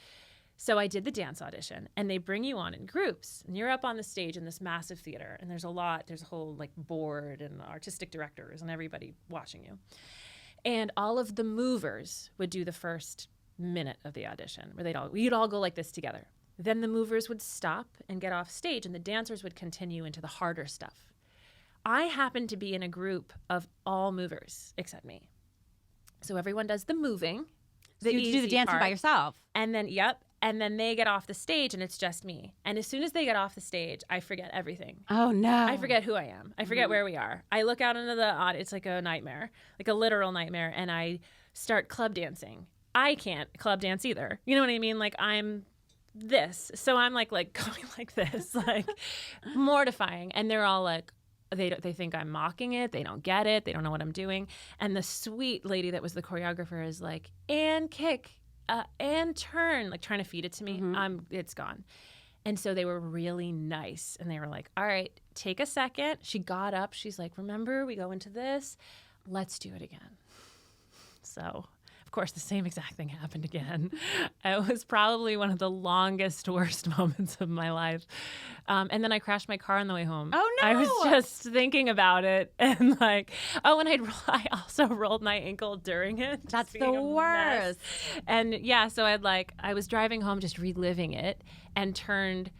So I did the dance audition, and they bring you on in groups, and you're up on the stage in this massive theater, and there's a whole board and artistic directors and everybody watching you. And all of the movers would do the first minute of the audition, where we'd all go like this together. Then the movers would stop and get off stage, and the dancers would continue into the harder stuff. I happened to be in a group of all movers except me. So everyone does the moving. So you do the dancing by yourself. And then, and then they get off the stage, and it's just me. And as soon as they get off the stage, I forget everything. Oh, no. I forget who I am. I forget where we are. I look out into the audience. It's like a nightmare, like a literal nightmare. And I start club dancing. I can't club dance either. You know what I mean? Like, I'm this. So I'm like going like this, like mortifying. And they're all like, they think I'm mocking it. They don't get it. They don't know what I'm doing. And the sweet lady that was the choreographer is like, and kick, and turn, like trying to feed it to me. Mm-hmm. It's gone. And so they were really nice. And they were like, all right, take a second. She got up. She's like, remember, we go into this. Let's do it again. So, of course, the same exact thing happened again. It was probably one of the longest, worst moments of my life. And then I crashed my car on the way home. Oh, no. I was just thinking about it. And and I also rolled my ankle during it. That's the worst. And so I was driving home just reliving it, and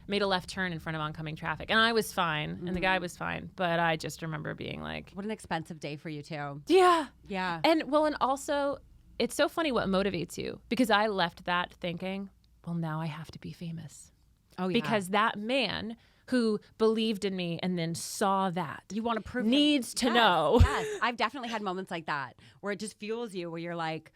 made a left turn in front of oncoming traffic. And I was fine, and the guy was fine. But I just remember being like, what an expensive day for you, too. Yeah. Yeah. And also, it's so funny what motivates you, because I left that thinking, well, now I have to be famous. Oh, yeah. Because that man who believed in me and then saw that, you want to prove needs to know. Yes, I've definitely had moments like that where it just fuels you, where you're like,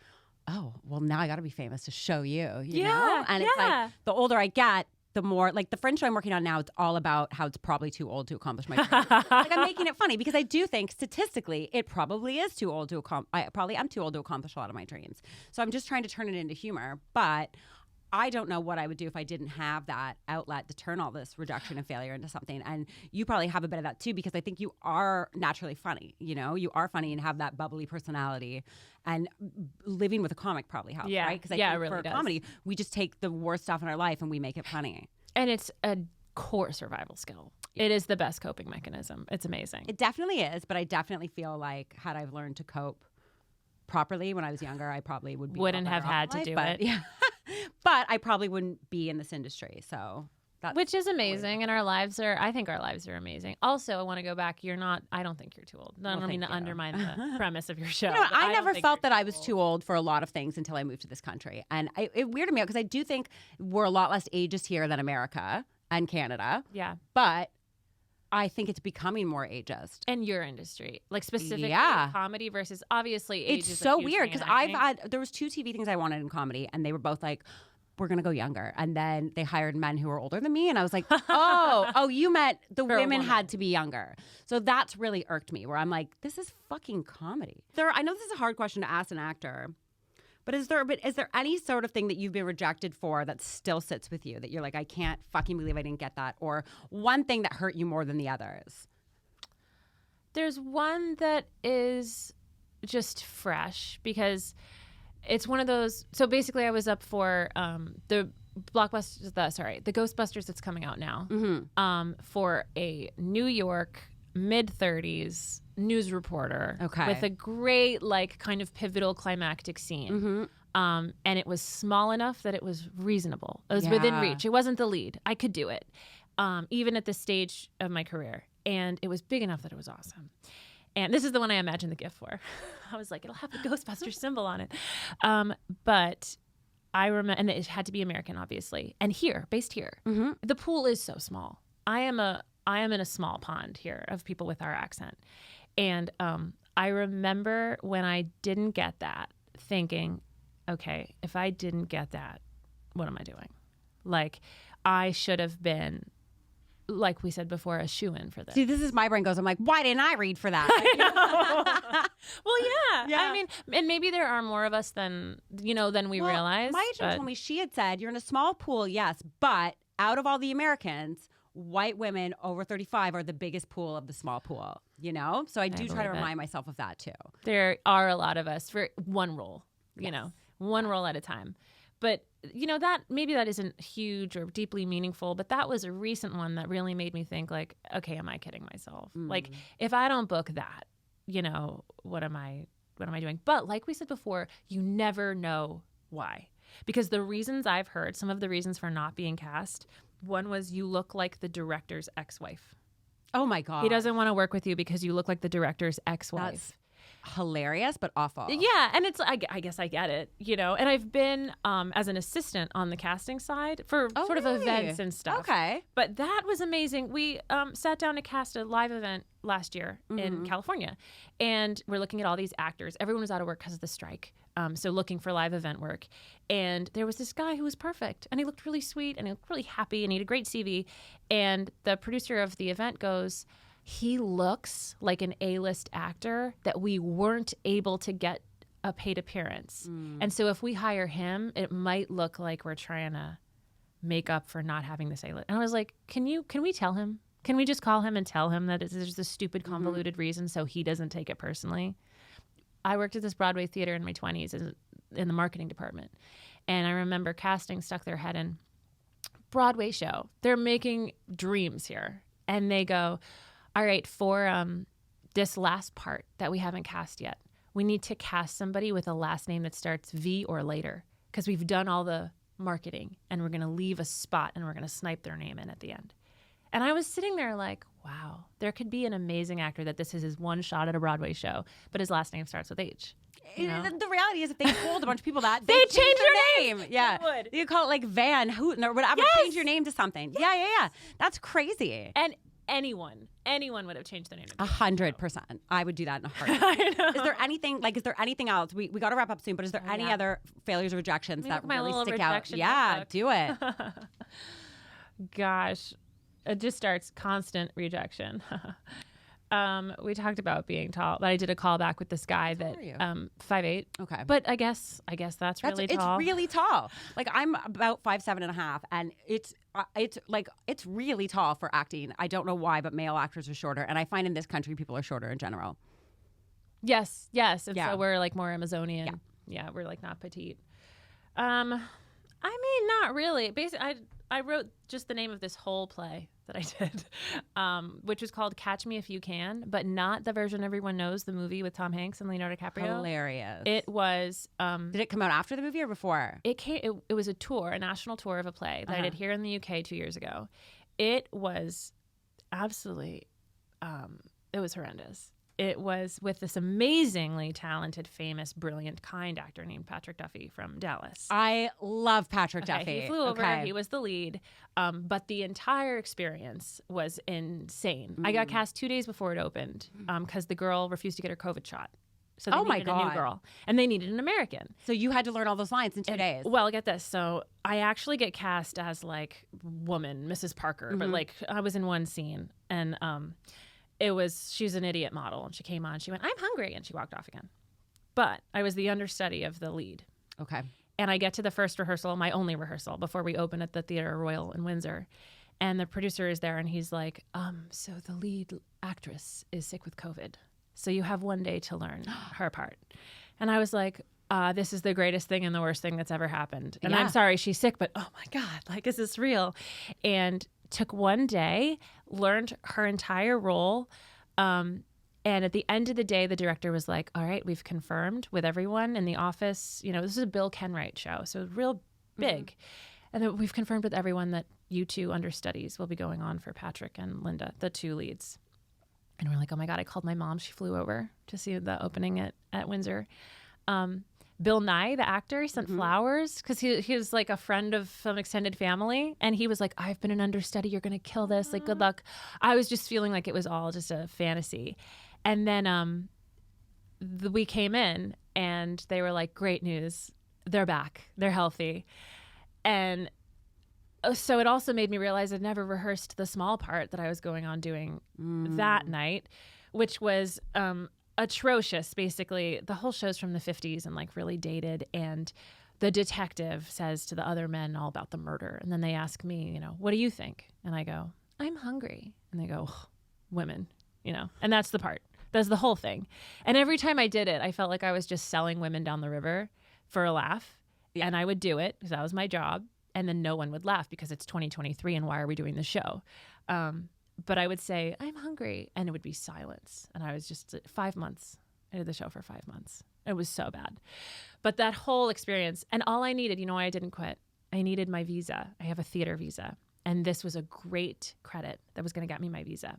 oh, well, now I got to be famous to show you know? And it's like, the older I get, the more, like, the French show I'm working on now, it's all about how it's probably too old to accomplish my dream. Like, I'm making it funny because I do think statistically it probably is too old to accomplish. I probably am too old to accomplish a lot of my dreams. So I'm just trying to turn it into humor. But I don't know what I would do if I didn't have that outlet to turn all this rejection and failure into something. And you probably have a bit of that too, because I think you are naturally funny. You are funny and have that bubbly personality. And living with a comic probably helps, right? Because I think it really for does. comedy, we just take the worst stuff in our life and we make it funny. And it's a core survival skill. It is the best coping mechanism. It's amazing. It definitely is, but I definitely feel like had I learned to cope properly when I was younger, I probably wouldn't have had to do it. Yeah. But I probably wouldn't be in this industry. So that's Which is amazing, and I think our lives are amazing. Also, I want to go back. I don't think you're too old. I don't mean to undermine the premise of your show. You know what? I never felt that I was old. too old for a lot of things until I moved to this country. And it weirded me out because I do think we're a lot less ageist here than America and Canada. Yeah. But I think it's becoming more ageist. And your industry, like specifically comedy versus obviously age It's is a so huge weird thing, because there was 2 TV things I wanted in comedy, and they were both like, we're going to go younger. And then they hired men who were older than me. And I was like, oh, you meant the women had to be younger. So that's really irked me, where I'm like, this is fucking comedy. I know this is a hard question to ask an actor, but is there any sort of thing that you've been rejected for that still sits with you, that you're like, I can't fucking believe I didn't get that? Or one thing that hurt you more than the others? There's one that is just fresh because it's one of those. So basically, I was up for the Ghostbusters that's coming out now for a New York mid-30s news reporter with a great like kind of pivotal climactic scene. And it was small enough that it was reasonable. It was within reach. It wasn't the lead. I could do it, even at this stage of my career. And it was big enough that it was awesome. And this is the one I imagined the gift for. I was like, it'll have the Ghostbusters symbol on it. But I remember, and it had to be American, obviously. And based here, the pool is so small. I am in a small pond here of people with our accent. And I remember when I didn't get that, thinking, okay, if I didn't get that, what am I doing? Like, I should have been, like we said before, a shoo-in for this. See, this is my brain goes, I'm like, why didn't I read for that? Well, yeah. I mean, and maybe there are more of us than we realize. My agent told me, she had said, you're in a small pool, yes, but out of all the Americans, white women over 35 are the biggest pool of the small pool, So I do try to remind myself of that too. There are a lot of us for one role, one role at a time. But, that isn't huge or deeply meaningful, but that was a recent one that really made me think like, okay, am I kidding myself? Like, if I don't book that, what am I doing? But like we said before, you never know why. Because the reasons I've heard, some of the reasons for not being cast, one was you look like the director's ex-wife. Oh my God. He doesn't want to work with you because you look like the director's ex-wife. That's hilarious, but awful. Yeah, and it's I guess I get it, and I've been as an assistant on the casting side for sort of events and stuff. Okay, but that was amazing. We sat down to cast a live event last year in California, and we're looking at all these actors. Everyone was out of work because of the strike, so looking for live event work. And there was this guy who was perfect, and he looked really sweet, and he looked really happy, and he had a great CV. And the producer of the event goes, he looks like an A-list actor that we weren't able to get a paid appearance. And so if we hire him, it might look like we're trying to make up for not having this A-list. And I was like, can we tell him? Can we just call him and tell him that there's this stupid convoluted reason so he doesn't take it personally? I worked at this Broadway theater in my 20s in the marketing department. And I remember casting stuck their head in, Broadway show. They're making dreams here. And they go, all right, for this last part that we haven't cast yet, we need to cast somebody with a last name that starts V or later because we've done all the marketing and we're going to leave a spot and we're going to snipe their name in at the end. And I was sitting there like, wow, there could be an amazing actor that this is his one shot at a Broadway show, but his last name starts with H. The reality is, if they told a bunch of people that, they'd change their name. Yeah, they would. You call it like Van Houten or whatever. Yes! Change your name to something. Yes! Yeah. That's crazy. And anyone would have changed their name. 100%. I would do that in a heartbeat. Is there anything else? We got to wrap up soon, but is there any other failures or rejections that really stick out? Yeah, do it. Gosh, it just starts constant rejection. We talked about being tall, but I did a callback with this guy that 5'8". Okay, but I guess that's really tall. It's really tall. Like I'm about 5'7.5", and it's really tall for acting. I don't know why, but male actors are shorter, and I find in this country people are shorter in general. Yes. So we're like more Amazonian. Yeah, we're like not petite. I mean, not really. Basically, I wrote just the name of this whole play that I did, which was called Catch Me If You Can, but not the version everyone knows, the movie with Tom Hanks and Leonardo DiCaprio. Hilarious. It was... Did it come out after the movie or before? It was a tour, a national tour of a play that I did here in the UK 2 years ago. It was absolutely... it was horrendous. It was with this amazingly talented, famous, brilliant, kind actor named Patrick Duffy from Dallas. I love Patrick Duffy. He flew over. He was the lead. But the entire experience was insane. I got cast 2 days before it opened because the girl refused to get her COVID shot. So they needed a new girl. And they needed an American. So you had to learn all those lines in 2 days. Well, get this. So I actually get cast as like woman, Mrs. Parker. But like I was in one scene and... she was an idiot model, and she came on, she went, I'm hungry, and she walked off again. But I was the understudy of the lead. Okay. And I get to the first rehearsal, my only rehearsal, before we open at the Theatre Royal in Windsor. And the producer is there, and he's like, so the lead actress is sick with COVID. So you have 1 day to learn her part. And I was like, this is the greatest thing and the worst thing that's ever happened. And I'm sorry she's sick, but oh my God, like, is this real? And took 1 day, learned her entire role. And at the end of the day, the director was like, all right, we've confirmed with everyone in the office. You know, this is a Bill Kenwright show, so real big. And then we've confirmed with everyone that you two understudies will be going on for Patrick and Linda, the two leads. And we're like, oh my God, I called my mom. She flew over to see the opening at Windsor. Bill Nye, the actor, sent flowers because he was like a friend of some extended family. And he was like, I've been an understudy. You're going to kill this. Like, good luck. I was just feeling like it was all just a fantasy. And then we came in and they were like, great news. They're back. They're healthy. And so it also made me realize I'd never rehearsed the small part that I was going on doing that night, which was atrocious. Basically, the whole show's from the 50s and like really dated. And the detective says to the other men all about the murder. And then they ask me, you know, what do you think? And I go, I'm hungry. And they go, women, you know, and that's the part. That's the whole thing. And every time I did it, I felt like I was just selling women down the river for a laugh. Yeah. And I would do it because that was my job. And then no one would laugh because it's 2023 and why are we doing the show? But I would say, I'm hungry. And it would be silence. And I was just 5 months. I did the show for 5 months. It was so bad. But that whole experience, and all I needed, you know why I didn't quit? I needed my visa. I have a theater visa. And this was a great credit that was going to get me my visa.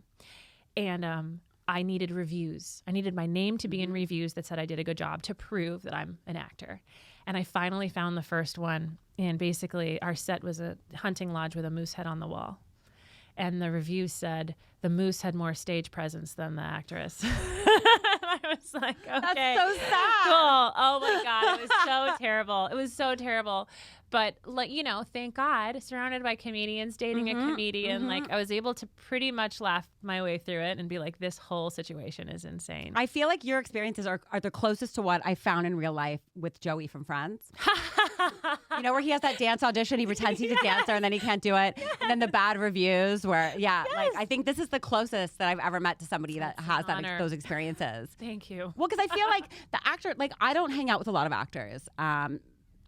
And I needed reviews. I needed my name to be in reviews that said I did a good job to prove that I'm an actor. And I finally found the first one. And basically, our set was a hunting lodge with a moose head on the wall. And the review said the moose had more stage presence than the actress. I was like, okay. That's so sad. Cool. Oh my God. It was so terrible. It was so terrible. But, like, you know, thank God, surrounded by comedians, dating a comedian, like, I was able to pretty much laugh my way through it and be like, this whole situation is insane. I feel like your experiences are the closest to what I found in real life with Joey from Friends. You know, where he has that dance audition, he pretends he's a dancer and then he can't do it. And then the bad reviews where, like, I think this is the closest that I've ever met to somebody that has those experiences. Thank you. Well, because I feel like the actor, like, I don't hang out with a lot of actors.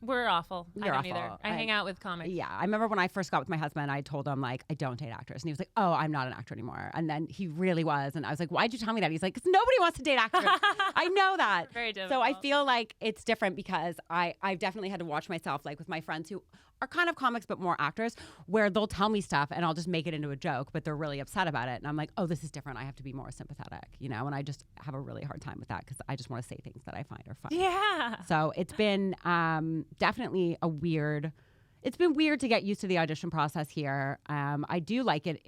We're awful. You're I don't awful. either. I hang out with comics. Yeah. I remember when I first got with my husband, I told him, like, I don't date actors. And he was like, oh, I'm not an actor anymore. And then he really was. And I was like, why'd you tell me that? He's like, because nobody wants to date actors. I know that. Very difficult. So I feel like it's different because I've definitely had to watch myself, like with my friends who are kind of comics but more actors, where they'll tell me stuff and I'll just make it into a joke, but they're really upset about it. And I'm like, oh, this is different. I have to be more sympathetic, you know? And I just have a really hard time with that because I just want to say things that I find are funny. Yeah. So it's been definitely it's been weird to get used to the audition process here. I do like it.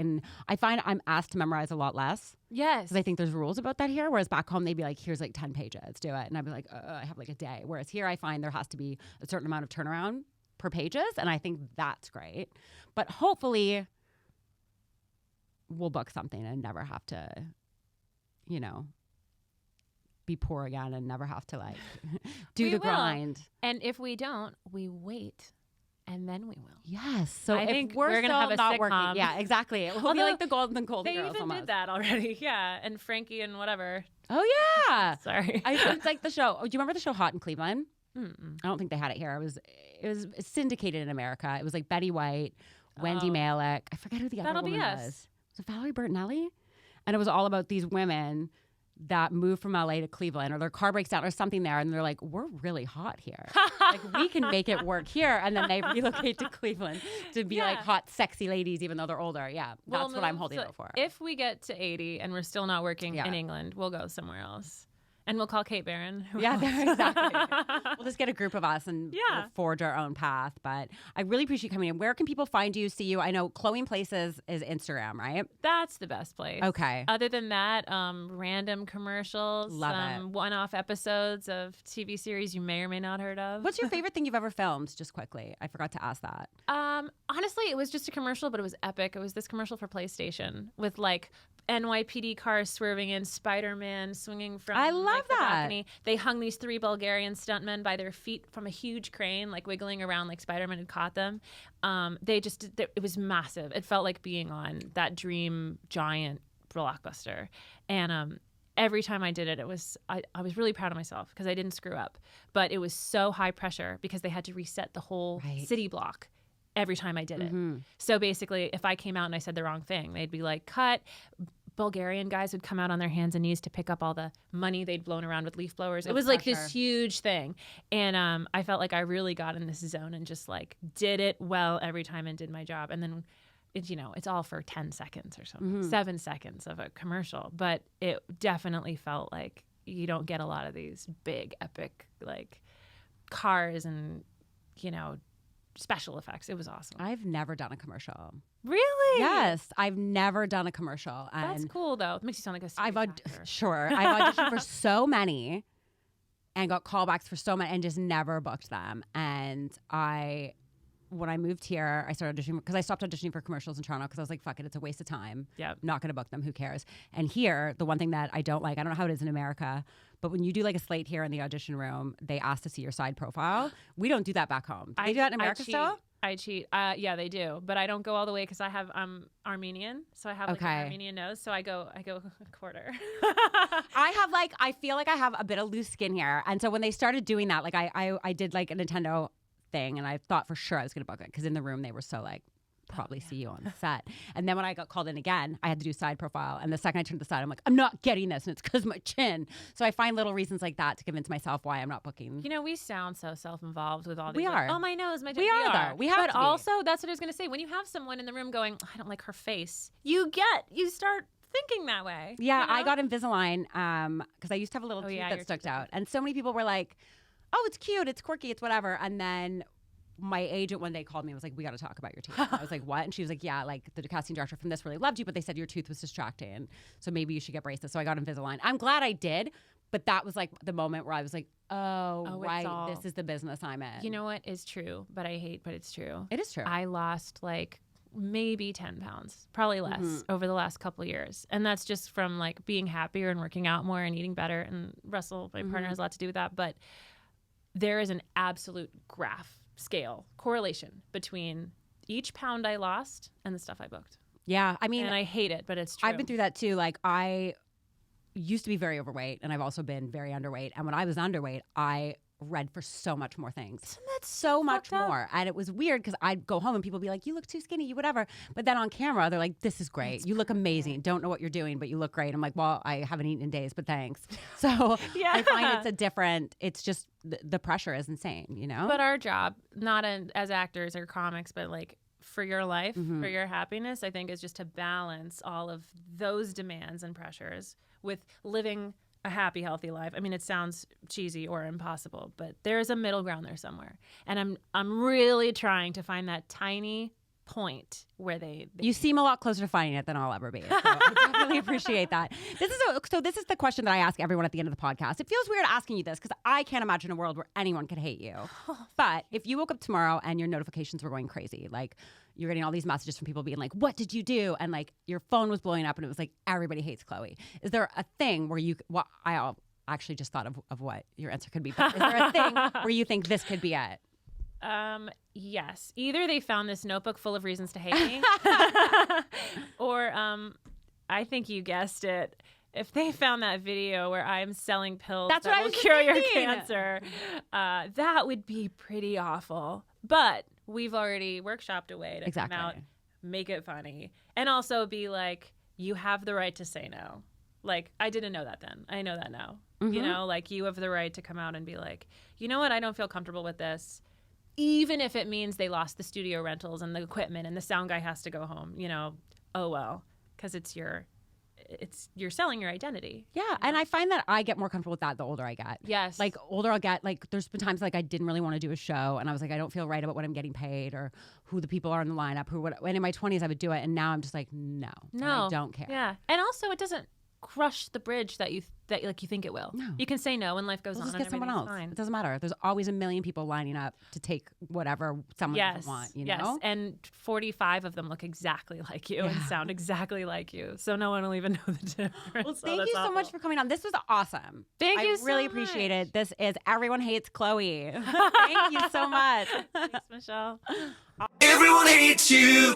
I find I'm asked to memorize a lot less. Yes. Because I think there's rules about that here. Whereas back home, they'd be like, here's like 10 pages, do it. And I'd be like, I have like a day. Whereas here, I find there has to be a certain amount of turnaround per pages. And I think that's great. But hopefully we'll book something and never have to, you know, be poor again and never have to like do the grind. And if we don't, we wait. And then we will. Yes. So I think we're going to have a not sitcom. working, yeah, exactly. We'll be like the Golden Girls. They even almost did that already. Yeah. And Frankie and whatever. Oh, yeah. Sorry. It's like the show. Do you remember the show Hot in Cleveland? Mm-mm. I don't think they had it here. It was syndicated in America. It was like Betty White, Wendy Malick. I forget who the other woman was. Was it Valerie Bertinelli? And it was all about these women that moved from LA to Cleveland, or their car breaks down or something there, and they're like, we're really hot here. Like, we can make it work here. And then they relocate to Cleveland to be like hot, sexy ladies, even though they're older. Yeah, that's what I'm holding out for. If we get to 80 and we're still not working in England, we'll go somewhere else. And we'll call Kate Barron. Exactly. We'll just get a group of us and we'll forge our own path. But I really appreciate you coming in. Where can people find you, see you? I know Chloe in Places is Instagram, right? That's the best place. Okay. Other than that, random commercials, one-off episodes of TV series you may or may not heard of. What's your favorite thing you've ever filmed? Just quickly. I forgot to ask that. Honestly, it was just a commercial, but it was epic. It was this commercial for PlayStation with like NYPD cars swerving in, Spider-Man swinging from the balcony. They hung these 3 Bulgarian stuntmen by their feet from a huge crane, like wiggling around like Spider-Man had caught them. It was massive. It felt like being on that dream giant blockbuster. And every time I did it, I was really proud of myself because I didn't screw up. But it was so high pressure because they had to reset the whole city block every time I did it. So basically, if I came out and I said the wrong thing, they'd be like, cut. Bulgarian guys would come out on their hands and knees to pick up all the money they'd blown around with leaf blowers. It was like this huge thing. And I felt like I really got in this zone and just like did it well every time and did my job. And then it's all for 10 seconds or something, 7 seconds of a commercial. But it definitely felt like you don't get a lot of these big, epic, like cars and, special effects. It was awesome. I've never done a commercial. Really? Yes, I've never done a commercial. And that's cool, though. It makes you sound like a I've auditioned for so many and got callbacks for so many and just never booked them. And when I moved here, I started auditioning because I stopped auditioning for commercials in Toronto because I was like, fuck it, it's a waste of time. Yep. Not going to book them. Who cares? And here, the one thing that I don't like, I don't know how it is in America, but when you do like a slate here in the audition room, they ask to see your side profile. We don't do that back home. Do they do that in America still? I cheat. Yeah, they do. But I don't go all the way because I'm Armenian. So I have like an Armenian nose. So I go a quarter. I feel like I have a bit of loose skin here. And so when they started doing that, like I did like a Nintendo thing and I thought for sure I was going to book it because in the room they were so like, probably see you on the set. And then when I got called in again, I had to do side profile. And the second I turned to the side, I'm like, I'm not getting this. And it's because of my chin. So I find little reasons like that to convince myself why I'm not booking. We sound so self-involved with all these. We are. Oh, my nose, my chin. We are, though. We have But also, that's what I was going to say. When you have someone in the room going, I don't like her face, you start thinking that way. Yeah, I got Invisalign because I used to have a little tooth that stuck out. And so many people were like, oh, it's cute, it's quirky, it's whatever. And then my agent one day called me and was like, we got to talk about your teeth. I was like, what? And she was like, yeah, like the casting director from this really loved you, but they said your tooth was distracting. So maybe you should get braces. So I got Invisalign. I'm glad I did. But that was like the moment where I was like, oh right, this is the business I'm in. You know what is true, but it's true. It is true. I lost like maybe 10 pounds, probably less over the last couple of years. And that's just from like being happier and working out more and eating better. And Russell, my partner, has a lot to do with that. But there is an absolute scale correlation between each pound I lost and the stuff I booked. Yeah, I mean, and I hate it, but it's true. I've been through that too. Like I used to be very overweight and I've also been very underweight. And when I was underweight, I read for so much more things. Isn't that so much more? And it was weird because I'd go home and people would be like, you look too skinny, you whatever. But then on camera, they're like, this is great. You look amazing. Don't know what you're doing, but you look great. I'm like, well, I haven't eaten in days, but thanks. So I find it's just the pressure is insane, But our job, not as actors or comics, but like for your life, for your happiness, I think is just to balance all of those demands and pressures with living a happy, healthy life. I mean, it sounds cheesy or impossible, but there is a middle ground there somewhere. And I'm really trying to find that tiny point where they you seem a lot closer to finding it than I'll ever be. So I definitely appreciate that. This is the question that I ask everyone at the end of the podcast. It feels weird asking you this because I can't imagine a world where anyone could hate you. But if you woke up tomorrow and your notifications were going crazy, like you're getting all these messages from people being like, what did you do? And like your phone was blowing up and it was like, everybody hates Chloe. Is there a thing where I actually just thought of what your answer could be. But is there a thing where you think this could be it? Yes. Either they found this notebook full of reasons to hate me, or I think you guessed it. If they found that video where I'm selling pills that will cure your cancer, that would be pretty awful. But we've already workshopped a way to Exactly. come out, make it funny, and also be like, you have the right to say no. Like, I didn't know that then. I know that now. You know, like, you have the right to come out and be like, you know what? I don't feel comfortable with this. Even if it means they lost the studio rentals and the equipment and the sound guy has to go home, you know, oh well, because you're selling your identity. Yeah, and I find that I get more comfortable with that the older I get. Yes. Like, older I'll get, like, there's been times, like, I didn't really want to do a show, and I was like, I don't feel right about what I'm getting paid or who the people are in the lineup, and in my 20s, I would do it, and now I'm just like, no, I don't care. Yeah, and also it doesn't crush the bridge that you think it will. No. You can say no, and life goes on. Just and get someone else. fine. It doesn't matter. There's always a million people lining up to take whatever someone doesn't want, you know? And 45 of them look exactly like you and sound exactly like you. So no one will even know the difference. Well, thank you so much for coming on. This was awesome. Thank you I so really much. appreciate it. This is Everyone Hates Chloe. Thank you so much. Thanks, Michelle. Everyone hates you.